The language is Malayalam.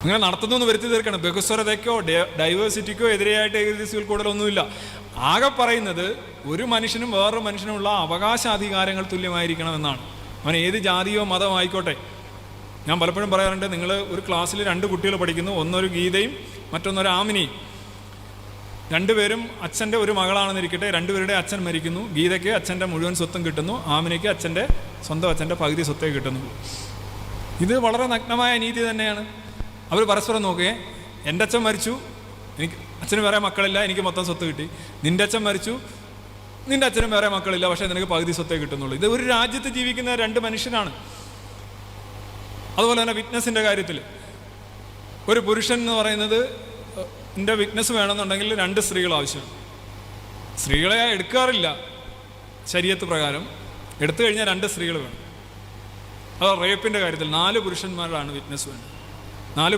അങ്ങനെ നടത്തുന്നു വരുത്തി തീർക്കണം. ബഹുസ്വരതയ്ക്കോ ഡൈവേഴ്സിറ്റിക്കോ എതിരെയായിട്ട് ഏകീകൃത സിവിൽ കോഡിലൊന്നുമില്ല. ആകെ പറയുന്നത് ഒരു മനുഷ്യനും വേറൊരു മനുഷ്യനുമുള്ള അവകാശാധികാരങ്ങൾ തുല്യമായിരിക്കണമെന്നാണ്. അവൻ ഏത് ജാതിയോ മതമോ ആയിക്കോട്ടെ. ഞാൻ പലപ്പോഴും പറയാറുണ്ട്, നിങ്ങൾ ഒരു ക്ലാസ്സിൽ 2 കുട്ടികൾ പഠിക്കുന്നു, ഒന്നൊരു ഗീതയും മറ്റൊന്നൊരു ആമിനിയും. രണ്ടുപേരും അച്ഛൻ്റെ ഒരു മകളാണെന്നിരിക്കട്ടെ, രണ്ടുപേരുടെ അച്ഛൻ മരിക്കുന്നു. ഗീതയ്ക്ക് അച്ഛൻ്റെ മുഴുവൻ സ്വത്തും കിട്ടുന്നു, ആമിനിക്ക് സ്വന്തം അച്ഛൻ്റെ പകുതി സ്വത്തേ കിട്ടുന്നു. ഇത് വളരെ നഗ്നമായ നീതി തന്നെയാണ്. അവർ പരസ്പരം നോക്കുകയെ, എൻ്റെ അച്ഛൻ മരിച്ചു, അച്ഛന് വേറെ മക്കളില്ല, എനിക്ക് മൊത്തം സ്വത്ത് കിട്ടി. നിൻ്റെ അച്ഛൻ മരിച്ചു, നിൻ്റെ അച്ഛനും വേറെ മക്കളില്ല, പക്ഷേ നിനക്ക് പകുതി സ്വത്തേ കിട്ടുന്നുള്ളൂ. ഇത് ഒരു രാജ്യത്ത് ജീവിക്കുന്ന 2 മനുഷ്യനാണ്. അതുപോലെ തന്നെ വിറ്റ്നസിൻ്റെ കാര്യത്തിൽ ഒരു പുരുഷൻ എന്ന് പറയുന്നത് എൻ്റെ വിറ്റ്നസ് വേണമെന്നുണ്ടെങ്കിൽ 2 സ്ത്രീകൾ ആവശ്യമാണ്. സ്ത്രീകളെ എടുക്കാറില്ല ശരീഅത്ത് പ്രകാരം, എടുത്തു കഴിഞ്ഞാൽ 2 സ്ത്രീകൾ വേണം. അത് റേപ്പിൻ്റെ കാര്യത്തിൽ 4 പുരുഷന്മാരാണ് വിറ്റ്നസ് വേണ്ടത്. 4